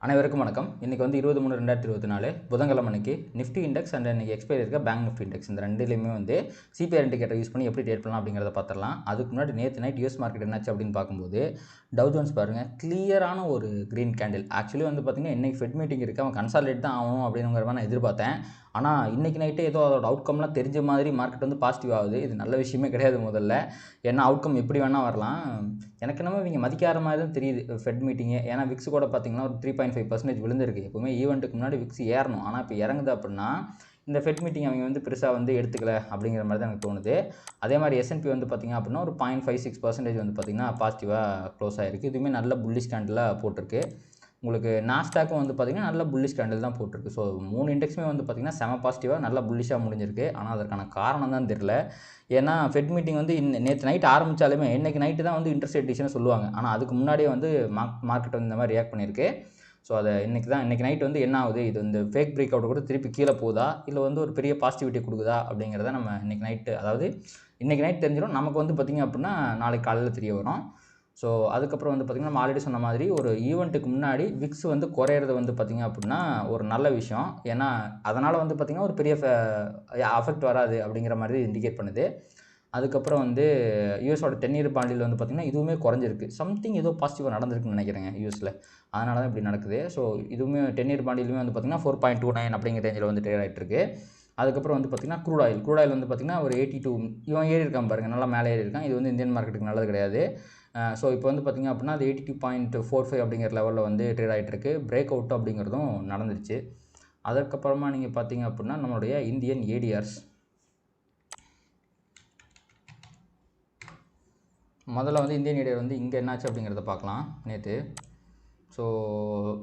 அனைவருக்கும் வணக்கம். இன்றைக்கி வந்து 23/2024 புதன்கிழமை அன்னைக்கு நிஃப்டி இண்டெக்ஸ் அண்ட் இன்றைக்கி எக்ஸ்பைரி இருக்க பேங்க் நிஃப்டி இண்டெக்ஸ் இந்த ரெண்டுலேயுமே வந்து சிபிஆர் இண்டிகேட்டர் யூஸ் பண்ணி எப்படி ட்ரேட் பண்ணலாம் அப்படிங்கிறத பார்த்துடலாம். அதுக்கு முன்னாடி நேற்று நைட் யூஎஸ் மார்க்கெட் என்னாச்சு அப்படின்னு பார்க்கும்போது டவ் ஜோன்ஸ் பாருங்கள், கிளியரான ஒரு க்ரீன் கேண்டில். ஆக்சுவலி வந்து பார்த்திங்கன்னா இன்றைக்கி ஃபெட் மீட்டிங் இருக்குது, அவன் கன்சாலிடேட் தான் ஆகணும் அப்படிங்கிற மாதிரி நான் எதிர்பார்த்தேன். ஆனால் இன்றைக்கி நைட்டே ஏதோ அதோட அவுட்கம்லாம் தெரிஞ்ச மாதிரி மார்க்கெட் வந்து பாசிட்டிவ் ஆகுது. இது நல்ல விஷயமே கிடையாது முதல்ல. ஏன்னா அவுட்கம் எப்படி வேணால் வரலாம். எனக்கு என்னமோ இவங்க மதிக்காத மாதிரி தான் தெரியுது ஃபெட் மீட்டிங்கு. ஏன்னா விக்ஸ் கூட பார்த்திங்கன்னா ஒரு 3.5% விழுந்திருக்கு. எப்போவுமே ஈவெண்ட்டுக்கு முன்னாடி விக்ஸ் ஏறணும், ஆனால் இப்போ இறங்குது அப்படின்னா இந்த ஃபெட் மீட்டிங் அவங்க வந்து பெருசாக வந்து எடுத்துக்கல அப்படிங்கிற மாதிரி தான் எனக்கு தோணுது. அதே மாதிரி S&P வந்து பார்த்திங்க அப்படின்னா ஒரு 0.56% வந்து பார்த்திங்கன்னா பாசிட்டிவாக க்ளோஸ் ஆகிருக்கு. இதுவுமே நல்ல புல்லிஷ் கேண்டிலாக போட்டிருக்கு. உங்களுக்கு நாஸ்டாக்கும் வந்து பார்த்திங்கன்னா நல்ல புல்லிஷ் கேண்டில் தான் போட்டிருக்கு. ஸோ 3 இண்டெக்ஸுமே வந்து பார்த்திங்கன்னா செம பாசிட்டிவாக நல்ல புல்லிஷாக முடிஞ்சிருக்கு. ஆனால் அதற்கான காரணம் தான் தெரில. ஏன்னா ஃபெட் மீட்டிங் வந்து நேற்று நைட் ஆரம்பித்தாலுமே இன்றைக்கி நைட்டு தான் வந்து இன்ட்ரெஸ்ட் ரேட் டிசிஷன் சொல்லுவாங்க. ஆனால் அதுக்கு முன்னாடியே வந்து மார்க்கெட் வந்து இந்த மாதிரி ரியாக்ட் பண்ணியிருக்கு. ஸோ அதை இன்றைக்கி நைட் வந்து என்ன ஆகுது, இது இந்த ஃபேக் பிரேக் அவுட் கூட திருப்பி கீழே போகுதா இல்லை வந்து ஒரு பெரிய பாசிட்டிவிட்டி கொடுக்குதா அப்படிங்கிறத நம்ம இன்றைக்கி நைட்டு, அதாவது இன்றைக்கி நைட் தெரிஞ்சிடும். நமக்கு வந்து பார்த்திங்க அப்படின்னா நாளைக்கு காலையில் தெரிய வரும். ஸோ அதுக்கப்புறம் வந்து பார்த்திங்கன்னா நம்ம ஆல்ரெடி சொன்ன மாதிரி ஒரு ஈவெண்ட்டுக்கு முன்னாடி விக்ஸ் வந்து குறையிறது வந்து பார்த்திங்க அப்படின்னா ஒரு நல்ல விஷயம். ஏன்னா அதனால் வந்து பார்த்திங்கன்னா ஒரு பெரிய அஃபெக்ட் வராது அப்படிங்கிற மாதிரி இண்டிகேட் பண்ணுது. அதுக்கப்புறம் வந்து யூஎஸோட 10 இயர் பாண்டில் வந்து பார்த்திங்கன்னா இதுவுமே குறைஞ்சிருக்கு. சம்திங் ஏதோ பாசிட்டிவாக நடந்திருக்குன்னு நினைக்கிறேங்க யூஎஸில். அதனால தான் இப்படி நடக்குது. ஸோ இதுவுமே 10 இயர் பாண்டிலுமே வந்து பார்த்திங்கன்னா 4.29 அப்படிங்கிற ரேஞ்சில் வந்து ட்ரேட் ஆகிட்டுருக்கு. அதுக்கப்புறம் வந்து பார்த்திங்கன்னா க்ரூட் ஆயில் வந்து பார்த்திங்கன்னா ஒரு 82 இவன் ஏறி இருக்கான் பாருங்கள், நல்லா மேலே ஏறி இருக்கான். இது வந்து இந்தியன் மார்க்கெட்டுக்கு நல்லது கிடையாது. ஸோ இப்போ வந்து பார்த்திங்க அப்படின்னா அது 82.45 அப்படிங்கிற லெவலில் வந்து ட்ரேட் ஆகிட்டுருக்கு. பிரேக் அவுட் அப்படிங்கிறதும் நடந்துருச்சு. அதுக்கப்புறமா நீங்கள் பார்த்திங்க அப்படின்னா நம்மளுடைய இந்தியன் ஏடிஆர்ஸ் முதல்ல வந்து இந்தியன் ஏடிஆர் வந்து இங்கே என்னாச்சு அப்படிங்கிறத பார்க்கலாம். நேற்று ஸோ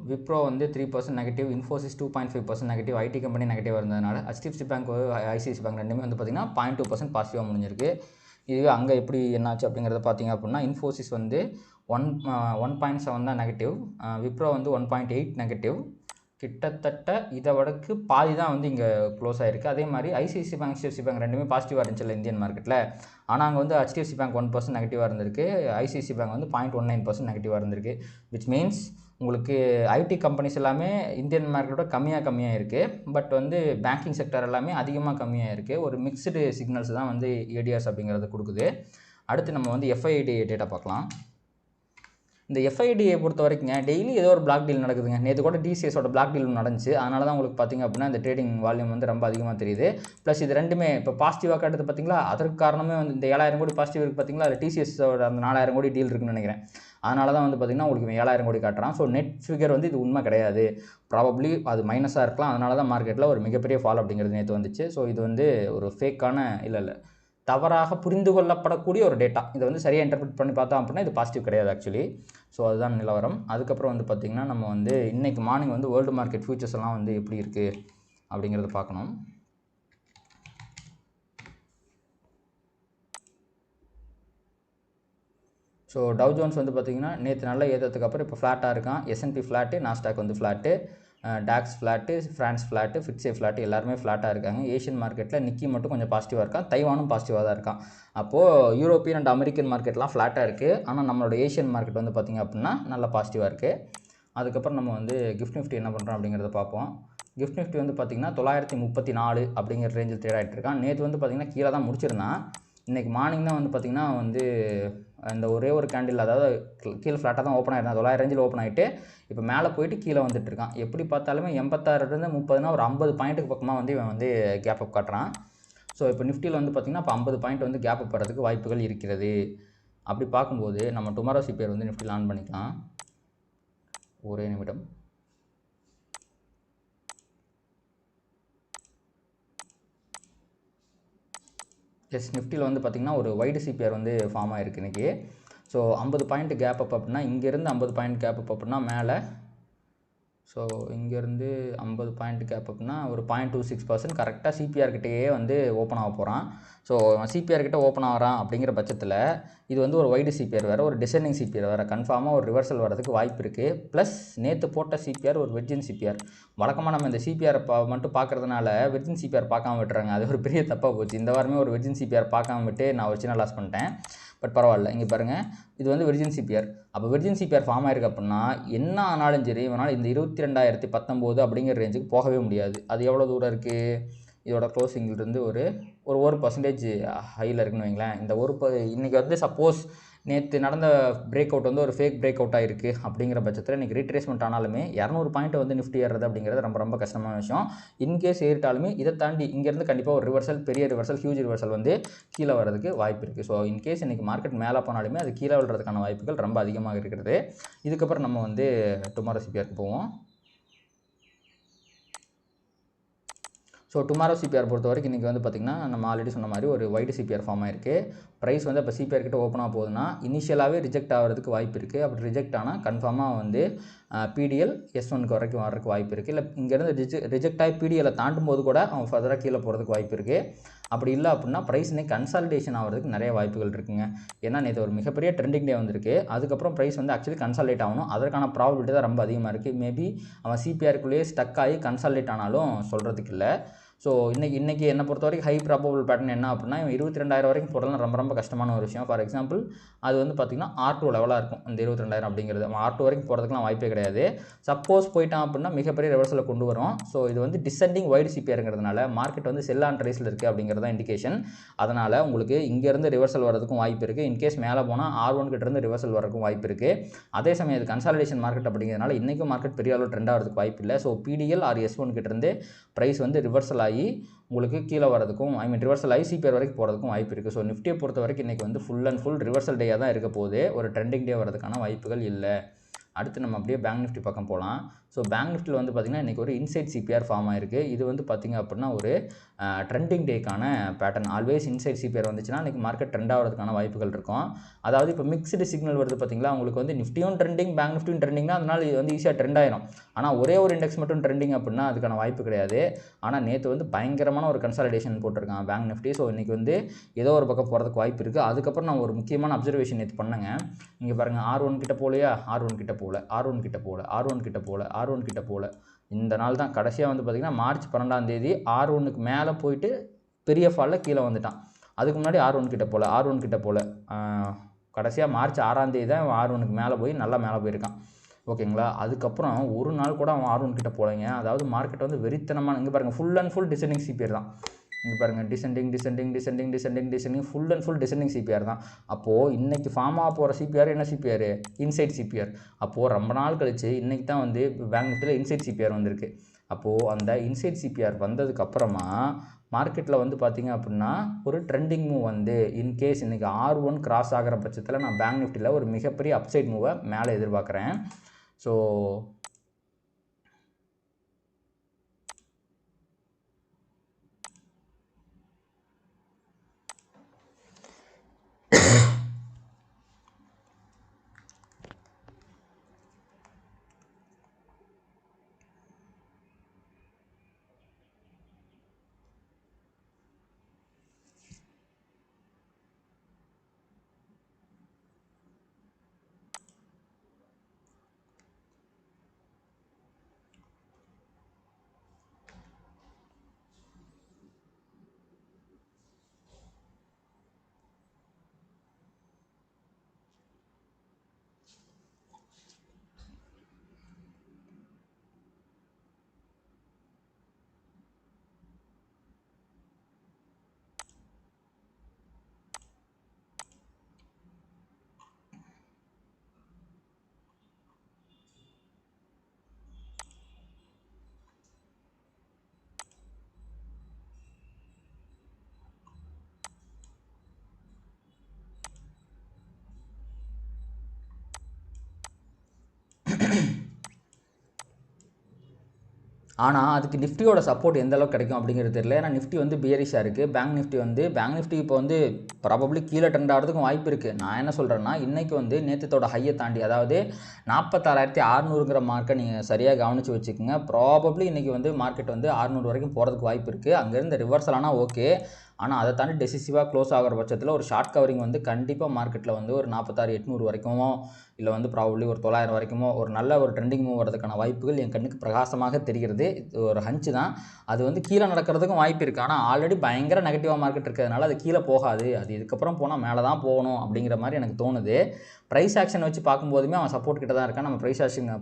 விப்ரோ வந்து 3% negative, Infosys 2.5% negative, IT company negative இருந்ததுனால HDFC பேங்க் ஐசிஐசி பேங்க் ரெண்டுமே வந்து பார்த்திங்கன்னா 0.2% பாசிட்டிவாக முடிஞ்சிருக்கு. இதுவே அங்கே எப்படி என்னாச்சு அப்படிங்கிறத பார்த்திங்க அப்படின்னா இன்ஃபோசிஸ் வந்து 1.7 தான் நெகட்டிவ், விப்ரோ வந்து 1.8 நெகட்டிவ், கிட்டத்தட்ட இதை வடக்கு பாதி தான் வந்து இங்கே க்ளோஸ் ஆகிருக்கு. அதே மாதிரி ஐசிஐசி பேங்க் HDFC பேங்க் ரெண்டுமே பாசிட்டிவாக இருந்துச்சு இந்தியன் மார்க்கெட்டில். ஆனால் அங்கே வந்து HDFC பேங்க் 1% நெகட்டிவாக இருந்திருக்கு, ஐசிஐசி பேங்க் வந்து 0.19% நெகட்டிவாக இருந்திருக்கு. விச் மீன்ஸ் உங்களுக்கு ஐடி கம்பெனிஸ் எல்லாமே இந்தியன் மார்க்கெட்டோட கம்மியாக இருக்குது. பட் வந்து பேங்கிங் செக்டர் எல்லாமே அதிகமாக கம்மியாக இருக்குது. ஒரு மிக்சடு சிக்னல்ஸ் தான் வந்து ஏடிஆர்ஸ் அப்படிங்கிறது கொடுக்குது. அடுத்து நம்ம வந்து எஃப்ஐடி டேட்டா பார்க்கலாம். இந்த எஃப்ஐடியை பொறுத்த வரைக்குங்க டெய்லி ஏதோ ஒரு பிளாக் டீல் நடக்குதுங்க. நேற்று கூட டிசிஎஸோட பிளாக் டீல் நடந்துச்சு. அதனால தான் உங்களுக்கு பார்த்திங்க அப்படின்னா இந்த ட்ரேடிங் வால்யூம் வந்து ரொம்ப அதிகமாக தெரியுது. ப்ளஸ் இது ரெண்டுமே இப்போ பாசிட்டிவாக காட்டுது பார்த்திங்களா, அதற்கு காரணமே வந்து இந்த 7000 கோடி பாசிட்டிவ் இருக்குது பார்த்திங்களா, அதில் டிசிஎஸோட அந்த 4000 கோடி டீல் இருக்குன்னு நினைக்கிறேன். அதனால தான் வந்து பார்த்திங்கன்னா உங்களுக்கு 7000 கோடி காட்டுறான். ஸோ நெட் ஃபிகர் வந்து இது உண்மை கிடையாது, ப்ராபப்ளி அது மைனஸாக இருக்கலாம். அதனால தான் மார்க்கெட்டில் ஒரு மிகப்பெரிய ஃபால் அப்படிங்கிறது நேற்று வந்துச்சு. ஸோ இது வந்து ஒரு ஃபேக்கான இல்லை தவறாக புரிந்து கொள்ளப்படக்கூடிய ஒரு டேட்டா. இதை வந்து சரியாக இன்டர்பிரட் பண்ணி பார்த்தோம் அப்படின்னா இது பாசிட்டிவ் கிடையாது ஆக்சுவலி. ஸோ அதுதான் நிலவரம். அதுக்கப்புறம் வந்து பார்த்திங்கன்னா நம்ம வந்து இன்றைக்கி மார்னிங் வந்து வேர்ல்டு மார்க்கெட் ஃபியூச்சர்ஸ் எல்லாம் வந்து எப்படி இருக்குது அப்படிங்கிறத பார்க்கணும். ஸோ டவ் ஜோன்ஸ் வந்து பார்த்திங்கன்னா நேற்று நல்லா ஏற்றதுக்கு அப்புறம் இப்போ ஃப்ளாட்டாக இருக்கான். S&P ஃப்ளாட்டு, நாஸ்டாக் வந்து flat, DAX flat, France flat, ஃபிட்ஸே ஃப்ளாட்டு, எல்லாருமே ஃப்ளாட்டாக இருக்காங்க. ஏஷியன் மார்க்கெட்டில் நிக்கி மட்டும் கொஞ்சம் பாசிட்டிவாக இருக்கான். தைவானும் பாசிட்டிவாக தான் இருக்கான். அப்போது யூரோப்பியன் அண்ட் அமெரிக்கன் மார்க்கெட்லாம் ஃப்ளாட்டாக இருக்குது. ஆனால் நம்மளோட ஏஷியன் மார்க்கெட் வந்து பார்த்திங்க அப்படின்னா நல்லா பாசிட்டிவாக இருக்குது. அதுக்கப்புறம் நம்ம வந்து கிஃப்ட் நிஃப்டி என்ன பண்ணுறோம் அப்படிங்கிறத பார்ப்போம். கிஃப்ட் நிஃப்டி வந்து பார்த்திங்கன்னா 934 அப்படிங்கிற ரேஞ்சில் ட்ரேட் ஆகிட்டு இருக்கான். நேற்று வந்து பார்த்திங்கன்னா கீழே தான் முடிச்சிருந்தான். இன்றைக்கி மார்னிங் தான் வந்து பார்த்திங்கன்னா வந்து இந்த ஒரே ஒரு கேண்டில், அதாவது கீழே ஃப்ளாட்டாக தான் ஓப்பன் ஆகிருந்தான். 900 ரேஞ்சில் ஓப்பன் ஆகிட்டு இப்போ மேலே போயிட்டு கீழே வந்துட்டு இருக்கான். எப்படி பார்த்தாலுமே 86 30னா ஒரு 50 பாயிண்ட்டுக்கு பக்கமாக வந்து இவன் வந்து கேப் அப் காட்டுறான். ஸோ இப்போ நிஃப்டியில் வந்து பார்த்திங்கன்னா இப்போ 50 பாயிண்ட் வந்து கேப் அப் வர்றதுக்கு வாய்ப்புகள் இருக்கிறது. அப்படி பார்க்கும்போது நம்ம டுமாரோ சிபிஆர் வந்து நிஃப்டியில் ஆன் பண்ணிக்கலாம். ஒரே நிமிடம். நிஃப்டியில் வந்து பார்த்திங்கன்னா ஒரு வைடு சிபிஆர் வந்து ஃபார்ம் ஆகிருக்கு இன்றைக்கி. ஸோ 50 பாயிண்ட் கேப் அப் அப்படின்னா இங்கேருந்து 50 பாயிண்ட் கேப் அப் அப்படின்னா மேலே, ஸோ இங்கேருந்து 50 பாயிண்ட் கேப் அப்னா ஒரு 0.26% கரெக்டாக சிபிஆர்கிட்டயே வந்து ஓப்பன் ஆக போகிறான். ஸோ சிபிஆர்கிட்ட ஓப்பன் ஆகிறான் அப்படிங்கிற பட்சத்தில் இது வந்து ஒரு வைடு சிபிஆர் வேறு, ஒரு டிசைனிங் சிபிஆர் வேறு, கன்ஃபார்மாக ஒரு ரிவர்சல் வரதுக்கு வாய்ப்பு இருக்குது. ப்ளஸ் நேற்று போட்ட சிபிஆர் ஒரு வெர்ஜின் சிபிஆர். வழக்கமாக நம்ம இந்த சிபிஆர் மட்டும் பார்க்குறதுனால வெர்ஜின் சிபிஆர் பார்க்காம விட்டுறாங்க. அது ஒரு பெரிய தப்பாக போச்சு. இந்த வாரமே ஒரு வெர்ஜின் சிபிஆர் பார்க்காம விட்டு நான் ஒரு சின்ன லாஸ் பண்ணிட்டேன். பட் பரவாயில்ல. இங்கே பாருங்கள், இது வந்து விர்ஜின் சிபிஆர். அப்போ விர்ஜின் சிபிஆர் ஃபார்ம் ஆயிருக்கு அப்படின்னா என்ன ஆனாலும் சரி இவனால் இந்த 22,019 அப்படிங்கிற ரேஞ்சுக்கு போகவே முடியாது. அது எவ்வளோ தூரம் இருக்குது? இதோட க்ளோசிங்கிலிருந்து ஒரு 1% ஹையில் இருக்குன்னு வைங்களேன். இந்த இன்றைக்கி வந்து சப்போஸ் நேற்று நடந்த பிரேக் அவுட் வந்து ஒரு ஃபேக் பிரேக் அவுட்டாக இருக்குது அப்படிங்கிற பட்சத்தில் இன்றைக்கி ரீட்ரேஸ்மெண்ட் ஆனாலுமே 200 பாயிண்ட் வந்து நிஃப்டி ஏறுறது அப்படிங்கிறது ரொம்ப ரொம்ப கஷ்டமான விஷயம். இன்கேஸ் ஏறிட்டாலுமே இதை தாண்டி இங்கேருந்து கண்டிப்பாக ஒரு ரிவர்சல், பெரிய ரிவர்சல், ஹியூஜ் ரிவர்சல் வந்து கீழே வரதுக்கு வாய்ப்பு இருக்குது. ஸோ இன்கேஸ் இன்றைக்கி மார்க்கெட் மேலே போனாலுமே அது கீழே விழுறதுக்கான வாய்ப்புகள் ரொம்ப அதிகமாக இருக்கிறது. இதுக்கப்புறம் நம்ம வந்து டுமாரோ சிபிஆருக்கு போவோம். ஸோ டுமாரோ சிபிஆர் பொறுத்த வரைக்கும் இன்றைக்கி வந்து பார்த்திங்கன்னா நம்ம ஆல்ரெடி சொன்ன மாதிரி ஒரு வைடு சிபிஆர் ஃபார்ம் ஆயிருக்கு. ப்ரைஸ் வந்து இப்போ சிபிஆர் கிட்ட ஓப்பனாக போகுதுன்னா இனிஷியலாகவே ரிஜெக்ட் ஆகிறதுக்கு வாய்ப்பு இருக்குது. அப்படி ரிஜெக்ட் ஆனால் கன்ஃபார்மாக வந்து பிடிஎல் S1க்கு வரைக்கும் வரதுக்கு வாய்ப்பு இருக்குது. இல்லை இங்கேருந்து ரிஜெக்ட் ஆகி பிடிஎலை தாண்டும் போது கூட அவன் ஃபர்தராக கீழே போகிறதுக்கு வாய்ப்பு இருக்குது. அப்படி இல்லை அப்படின்னா ப்ரைஸ் இன்னைக்கு கன்சாலிடேஷன் ஆகிறதுக்கு நிறைய வாய்ப்புகள் இருக்குங்க. ஏன்னா நேற்று ஒரு மிகப்பெரிய ட்ரெண்டிங் டே வந்திருக்கு. அதுக்கப்புறம் ப்ரைஸ் வந்து ஆக்சுவலி கன்சாலிடேட் ஆகணும். அதற்கான ப்ராபபிலிட்டி தான் ரொம்ப அதிகமாக இருக்குது. மேபி அவன் சிபிஆருக்குள்ளேயே ஸ்டக் ஆகி கன்சாலிடேட் ஆனாலும் சொல்கிறதுக்கு இல்லை. ஸோ இன்றைக்கி என்னை பொறுத்த வரைக்கும் ஹை ப்ராபபிள் பேட்டர்ன் என்ன அப்படின்னா இவன் 22,000 வரைக்கும் போகிறதுலாம் ரொம்ப ரொம்ப கஷ்டமான ஒரு விஷயம். ஃபார் எக்ஸாம்பிள் அது வந்து பார்த்திங்கன்னா R2 லெவலாக இருக்கும். இந்த 22,000 அப்படிங்கிறது அவன் R2 வரைக்கும் போகிறதுக்குலாம் வாய்ப்பே கிடையாது. சப்போஸ் போயிட்டான் அப்படின்னா மிகப்பெரிய ரிவர்சலை கொண்டு வரும். ஸோ இது வந்து டிசெண்டிங் வைடு சிபிஆருங்கிறதுனால மார்க்கெட் வந்து செல் ஆன் ரைஸில் இருக்குது அப்படிங்கிறது தான் இண்டிகேஷன். அதனால் உங்களுக்கு இங்கேருந்து ரிவர்சல் வரதுக்கும் வாய்ப்பு இருக்குது. இன்கேஸ் மேலே போனால் R1 கிட்டேருந்து ரிவர்சல் வரதுக்கும் வாய்ப்பு இருக்குது. அதே சமயம் இது கன்சாலிடேஷன் மார்க்கெட் அப்படிங்கிறதுனால இன்றைக்கும் மார்க்கெட் பெரிய அளவு ட்ரெண்ட் ஆகிறதுக்கு வாய்ப்பு இல்லை. ஸோ பிடிஎல் ஆர் S1 கிட்டேருந்து ப்ரைஸ் வந்து ரிவர்சல் ஆகி உங்களுக்கு கீழே வரதுக்கும் ரிவர்சல் ஆகி சிபிஆர் வரைக்கும் போகிறதுக்கும் வாய்ப்பு இருக்குது. ஸோ நிஃப்டியை பொறுத்த வரைக்கும் இன்றைக்கி வந்து ஃபுல் அண்ட் ஃபுல் ரிவர்சல் டேயாக தான் இருக்க போகுது. ஒரு ட்ரெண்டிங் டே வரதுக்கான வாய்ப்புகள் இல்லை. அடுத்து நம்ம அப்படியே பேங்க் நிஃப்டி பக்கம் போகலாம். ஸோ பேங்க் நிஃப்டியில் வந்து பார்த்திங்கன்னா இன்றைக்கி ஒரு இன்சைட் சிபிஆர் ஃபார்ம் ஆயிருக்கு. இது வந்து பார்த்திங்க அப்படின்னா ஒரு ட்ரெண்டிங் டேக்கான பேட்டர்ன். ஆல்வேஸ் இன்சைட் சிபிஆர் வந்துச்சுன்னா இன்றைக்கி மார்க்கெட் ட்ரெண்ட் ஆகிறதுக்கான வாய்ப்புகள் இருக்கும். அதாவது இப்போ மிக்ஸ்டு சிக்னல் வருது பார்த்திங்களா, உங்களுக்கு வந்து நிஃப்டியும் ட்ரெண்டிங் பேங்க் நிஃப்டியும் ட்ரெண்டிங்னா அதனால் இது வந்து ஈஸியாக ட்ரெண்ட் ஆயிரும். ஆனால் ஒரே ஒரு இண்டெக்ஸ் மட்டும் ட்ரெண்டிங் அப்படின்னா அதுக்கான வாய்ப்பு கிடையாது. ஆனால் நேற்று வந்து பயங்கரமான ஒரு கன்சாலிடேஷன் போட்டிருக்கான் பேங்க் நிஃப்டி. ஸோ இன்றைக்கி வந்து ஏதோ ஒரு பக்கம் போகிறதுக்கு வாய்ப்பு இருக்குது. அதுக்கப்புறம் நான் ஒரு முக்கியமான அப்சர்வேஷன் நேற்று பண்ணேங்க. இங்கே பாருங்கள், R1 கிட்ட போகலையா, R1 கிட்ட போகல, R1 கிட்ட போகல, R1 கிட்ட போகல, R1 கிட்ட போகல. இந்த நாள் தான் கடைசியாக வந்து பார்த்திங்கன்னா மார்ச் 12ஆம் தேதி R1க்கு மேலே போயிட்டு பெரிய ஃபாலில் கீழே வந்துட்டான். அதுக்கு முன்னாடி R1 கிட்ட போகல, R1 கிட்ட போகல. கடைசியாக மார்ச் 6ஆம் தேதி தான் R1க்கு மேலே போய் நல்லா மேலே போயிருக்கான். ஓகேங்களா. அதுக்கப்புறம் ஒரு நாள் கூட அவன் R1 கிட்ட போகலைங்க. அதாவது மார்க்கெட் வந்து வெறித்தனமான, இங்கே பாருங்கள் full and full descending CPR தான். இங்கே பாருங்கள், descending full and full descending CPR தான். அப்போது இன்றைக்கி ஃபார்ம் ஆக போகிற சிபிஆர் என்ன சிபிஆர்? Inside CPR. அப்போது ரொம்ப நாள் கழிச்சு இன்றைக்கி தான் வந்து பேங்க் நிஃப்டியில் இன்சைட் சிபிஆர் வந்திருக்கு. அப்போது அந்த இன்சைட் சிபிஆர் வந்ததுக்கப்புறமா மார்க்கெட்டில் வந்து பார்த்திங்க அப்படின்னா ஒரு ட்ரெண்டிங் மூவ் வந்து இன்கேஸ் இன்றைக்கி R1 கிராஸ் ஆகிற பட்சத்தில் நான் பேங்க் நிஃப்டியில் ஒரு மிகப்பெரிய அப்சைட் மூவை மேலே எதிர்பார்க்குறேன். ஸோ ஆனால் அதுக்கு நிஃப்டியோட சப்போர்ட் எந்த அளவுக்கு கிடைக்கும் அப்படிங்கிறது தெரியல. ஏன்னா நிஃப்டி வந்து பியரிஷாக இருக்குது. பேங்க் நிஃப்டி இப்போ வந்து ப்ராபப்ளி கீழே ட்ரெண்ட் ஆகிறதுக்கும் வாய்ப்பு இருக்குது. நான் என்ன சொல்கிறேன்னா இன்றைக்கி வந்து நேற்றத்தோட ஹையை தாண்டி, அதாவது 46,600ங்கிற மார்க்கை நீங்கள் சரியாக கவனித்து வச்சுக்கோங்க. ப்ராபப்ளி இன்றைக்கி வந்து மார்க்கெட் வந்து 600 வரைக்கும் போகிறதுக்கு வாய்ப்பு இருக்குது. அங்கேருந்து ரிவர்சல் ஆனால் ஓகே. ஆனால் அதை தாண்டி டெசிசிவாக க்ளோஸ் ஆகிற பட்சத்தில் ஒரு ஷார்ட் கவரிங் வந்து கண்டிப்பாக மார்க்கெட்டில் வந்து ஒரு 46,800 வரைக்குமோ இல்லை வந்து ப்ராபப்ளி ஒரு 900 வரைக்குமோ ஒரு நல்ல ஒரு ட்ரெண்டிங் மூவ் வரதுக்கான வாய்ப்புகள் என் கண்ணுக்கு பிரகாசமாக தெரிகிறது. இது ஒரு ஹஞ்சு தான். அது வந்து கீழே நடக்கிறதுக்கும் வாய்ப்பு இருக்குது. ஆனால் ஆல்ரெடி பயங்கர நெகட்டிவாக மார்க்கெட் இருக்கிறதுனால அது கீழே போகாது. அது இதுக்கப்புறம் போனால் மேலே தான் போகணும் அப்படிங்கிற மாதிரி எனக்கு தோணுது. ப்ரைஸ் ஆக்ஷன் வச்சு பார்க்கும்போதுமே அவன் சப்போர்ட் கிட்ட தான் இருக்கான். நம்ம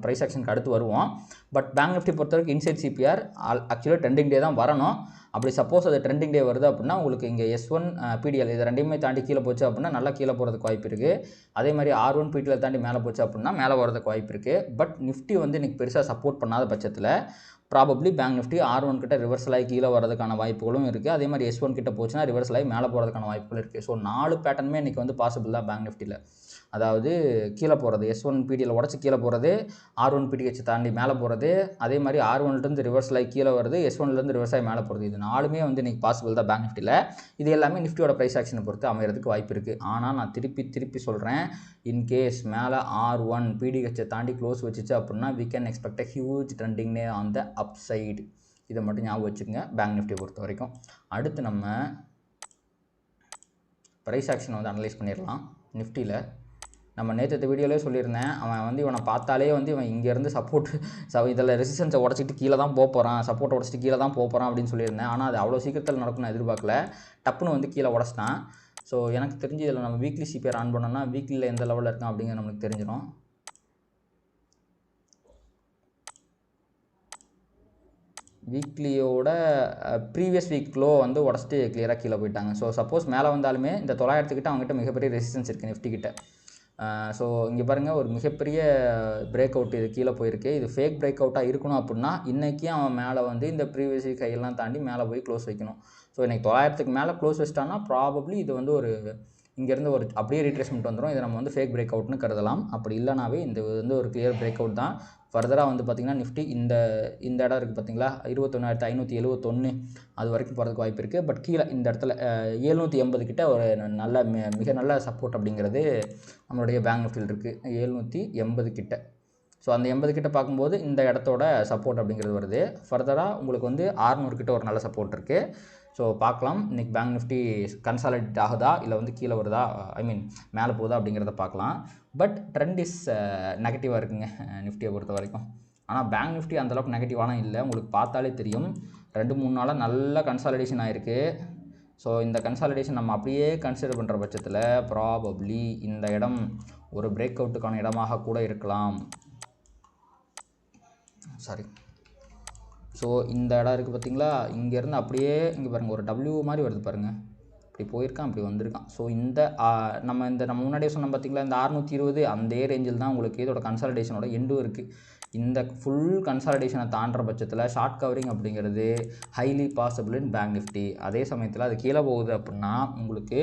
ப்ரைஸ் ஆக்ஷனுக்கு அடுத்து வருவோம். பட் பேங்க் நிஃப்டி பொறுத்தவரைக்கும் இன்சைட் சிபிஆர் ஆக்சுவலாக ட்ரெண்டிங் டே தான் வரணும். அப்படி சப்போஸ் அது ட்ரெண்டிங் டே வருது அப்படின்னா உங்களுக்கு இங்கே S1 PDL இது ரெண்டையுமே தாண்டி கீழே போச்சு அப்படின்னா நல்லா கீழே போகிறதுக்கு வாய்ப்பு இருக்குது. அதே மாதிரி R1 PDL தாண்டி மேலே போச்சு அப்படின்னா மேலே வரதுக்கு வாய்ப்பு இருக்குது. பட் நிஃப்டி வந்து இன்றைக்கி பெருசாக சப்போர்ட் பண்ணாத பட்சத்தில் ப்ராபப்ளி பேங்க் நிஃப்டி R1 கிட்ட ரிவர்சல் ஆகி கீழே வரதுக்கான வாய்ப்புகளும் இருக்குது. அதே மாதிரி S1 கிட்ட போச்சுன்னா ரிவர்சல் ஆகி மேலே போகிறதுக்கான வாய்ப்புகள் இருக்குது. ஸோ 4 பேட்டர்னுமே இன்றைக்கி வந்து பாசிபிள் தான் பேங்க் நிஃப்டியில். அதாவது கீழே போகிறது S1 PDL உடச்சி கீழே போகிறது, R1 PDH தாண்டி மேலே போகிறது, அதே மாதிரி R1லேருந்து ரிவர்சல் ஆகி கீழே வருது, S1லேருந்து ரிவர்ஸ் ஆகி மேலே போகிறது. இது 4மே வந்து இன்றைக்கி பாசிபிள் தான் பேங்க் நிஃப்டியில். இது எல்லாமே நிஃப்டியோட ப்ரைஸ் ஆக்ஷனை பொறுத்து அமைகிறதுக்கு வாய்ப்பு இருக்குது. ஆனால் நான் திருப்பி சொல்கிறேன், இன்கேஸ் மேலே R1 PDH தாண்டி க்ளோஸ் வச்சுச்சு அப்படின்னா we can expect a huge trending day on the upside. இதை மட்டும் ஞாபகம் வச்சுக்கோங்க பேங்க் நிஃப்டியை பொறுத்த வரைக்கும். அடுத்து நம்ம ப்ரைஸ் ஆக்ஷனை வந்து அனலைஸ் பண்ணிடலாம். நிஃப்டியில் நம்ம நேற்று வீடியோவிலே சொல்லியிருந்தேன், அவன் வந்து இவனை பார்த்தாலே வந்து இவன் இங்கேருந்து இதில் ரெசிஸ்டன்ஸை உடச்சிட்டு கீழே தான் போகிறான், சப்போர்ட்டை உடச்சிட்டு கீழே தான் போகிறான் அப்படின்னு சொல்லியிருந்தேன். ஆனால் அது அவ்வளோ சீக்கிரத்தில் நடக்கும் நான் எதிர்பார்க்கல. டப்புன்னு வந்து கீழே உடச்சிட்டான். ஸோ எனக்கு தெரிஞ்சு இதில் நம்ம வீக்லி சிபிஆர் ஆன் பண்ணோம்னா வீக்லியில் எந்த லெவலில் இருக்கான் அப்படிங்கிறது நம்மளுக்கு தெரிஞ்சிடும். வீக்லியோட ப்ரீவியஸ் வீக் லோ வந்து உடச்சிட்டு கிளியராக கீழே போயிட்டாங்க. ஸோ சப்போஸ் மேலே வந்தாலுமே இந்த 900 கிட்ட அவங்ககிட்ட மிகப்பெரிய ரெசிஸ்டன்ஸ் இருக்குது நிஃப்டி கிட்ட. ஸோ இங்கே பாருங்கள், ஒரு மிகப்பெரிய பிரேக் அவுட் இது கீழே போயிருக்கு. இது ஃபேக் பிரேக் அவுட்டாக இருக்கணும் அப்படின்னா இன்றைக்கி அவன் மேலே வந்து இந்த ப்ரீவியஸ் வீக் கையெல்லாம் தாண்டி மேலே போய் க்ளோஸ் வைக்கணும். ஸோ இன்றைக்கி 900க்கு மேலே க்ளோஸ் வச்சிட்டான்னா ப்ராபப்ளி இது வந்து ஒரு இங்கேருந்து ஒரு அப்படியே ரீட்ரேஸ்மெண்ட் வந்துடும். இதை நம்ம வந்து ஃபேக் பிரேக் அவுட்னு கருதலாம். அப்படி இல்லைனாவே இந்த வந்து ஒரு கிளியர் பிரேக் அவுட் தான். ஃபர்தராக வந்து பார்த்திங்கன்னா நிஃப்டி இந்த இடம் இருக்குது பார்த்திங்களா, 21,571 அது வரைக்கும் போகிறதுக்கு வாய்ப்பு இருக்குது. பட் கீழே இந்த இடத்துல 780 கிட்ட ஒரு நல்ல மிக நல்ல சப்போர்ட் அப்படிங்கிறது நம்மளுடைய பேங்க் நிஃப்டியில் இருக்குது. 780 கிட்ட. ஸோ அந்த 80 கிட்ட பார்க்கும்போது இந்த இடத்தோட சப்போர்ட் அப்படிங்கிறது வருது. ஃபர்தராக உங்களுக்கு வந்து 600 கிட்ட ஒரு நல்ல சப்போர்ட் இருக்குது. ஸோ பார்க்கலாம் இன்றைக்கி பேங்க் நிஃப்டி கன்சாலிடேட் ஆகுதா இல்லை வந்து கீழே வருதா, மேலே போகுதா அப்படிங்கிறத பார்க்கலாம். பட் ட்ரெண்ட் இஸ் நெகட்டிவாக இருக்குங்க நிஃப்டியை பொறுத்த வரைக்கும். ஆனால் பேங்க் நிஃப்டி அந்தளவுக்கு நெகட்டிவான இல்லை, உங்களுக்கு பார்த்தாலே தெரியும். 2-3 நாளாக நல்ல கன்சாலிடேஷன் ஆகிருக்கு. ஸோ இந்த கன்சாலிடேஷன் நம்ம அப்படியே கன்சிடர் பண்ணுற பட்சத்தில் ப்ராபப்ளி இந்த இடம் ஒரு பிரேக் அவுட்டுக்கான இடமாக கூட இருக்கலாம். ஸோ இந்த இடம் இருக்குது பார்த்திங்களா, இங்கேருந்து அப்படியே இங்கே பாருங்கள் ஒரு W மாதிரி வருது பாருங்கள், இப்படி போயிருக்கான் இப்படி வந்திருக்கான். ஸோ இந்த நம்ம முன்னாடியே சொன்னோம் பார்த்திங்களா, இந்த 620 அந்த ரேஞ்சில் தான் உங்களுக்கு இதோட கன்சாலிடேஷனோட எண்டும் இருக்குது. இந்த ஃபுல் கன்சாலிடேஷனை தாண்டுற பட்சத்தில் ஷார்ட் கவரிங் அப்படிங்கிறது ஹைலி பாசிபிள் இன் பேங்க் நிஃப்டி. அதே சமயத்தில் அது கீழே போகுது அப்படின்னா உங்களுக்கு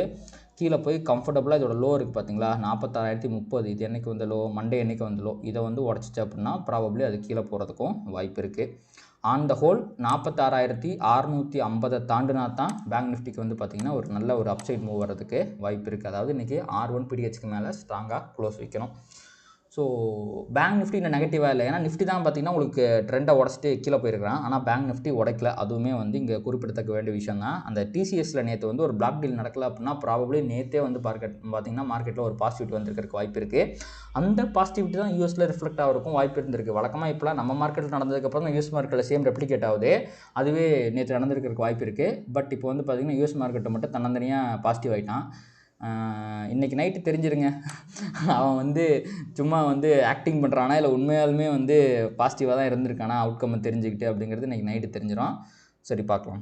கீழே போய் கம்ஃபர்டபுளாக இதோட லோ இருக்குது பார்த்தீங்களா, 46,030. இது என்றைக்கு வந்த லோ, மண்டே என்றைக்கு வந்த லோ, இதை வந்து உடச்சிச்சு அப்படின்னா ப்ராபப்ளி அது கீழே போகிறதுக்கும் வாய்ப்பு இருக்குது. ஆன் த ஹோல் 46,650 தாண்டினா தான் பேங்க் நிஃப்டிக்கு வந்து பார்த்திங்கன்னா ஒரு நல்ல ஒரு அப்சைட் மூவ் வரதுக்கு வாய்ப்பு இருக்குது. அதாவது இன்றைக்கி R1 PDHக்கு மேலே ஸ்ட்ராங்காக க்ளோஸ் வைக்கணும். ஸோ பேங்க் நிஃப்டி இன்னும் நெகட்டிவாக இல்லை. ஏன்னா நிஃப்டி தான் பார்த்திங்கன்னா உங்களுக்கு ட்ரெண்டை உடச்சிட்டு கீழே போயிருக்கிறான். ஆனால் பேங்க் நிஃப்டி உடைக்கல. அதுவுமே வந்து இங்கே குறிப்பிடத்தக்க வேண்டிய விஷயம் தான். அந்த TCSல நேற்று வந்து ஒரு பிளாக் டீல் நடக்கல அப்படின்னா ப்ராபப்ளி நேற்றே வந்து பார்த்திங்கன்னா மார்க்கெட்டில் ஒரு பாசிட்டிவிட்டி வந்திருக்கிறதுக்கு வாய்ப்பு இருக்குது. அந்த பாசிட்டிவிட்டி தான் யூஎஸில் ரிஃப்ளெக்ட் ஆகிறதுக்கும் வாய்ப்பு இருந்திருக்கு. வழக்கமாக இப்போலாம் நம்ம மார்க்கெட்டில் நடந்ததுக்கப்புறம் தான் யூஎஸ் மார்க்கெட்டில் சேம் ரெப்ளிகேட் ஆகுது. அதுவே நேற்று நடந்திருக்கிறதுக்கு வாய்ப்பு இருக்குது. பட் இப்போ வந்து பார்த்திங்கன்னா யூஎஸ் மார்க்கெட்டை மட்டும் தன்னந்தனியாக பாசிட்டிவ் ஆகிட்டான். இன்றைக்கி நைட்டு தெரிஞ்சிருங்க அவன் வந்து சும்மா வந்து ஆக்டிங் பண்ணுறானா இல்லை உண்மையாலுமே வந்து பாசிட்டிவாக தான் இருந்திருக்கானா அவுட்கம் தெரிஞ்சுக்கிட்டு அப்படிங்கிறது இன்றைக்கி நைட்டு தெரிஞ்சிடும். சரி பார்க்கலாம்.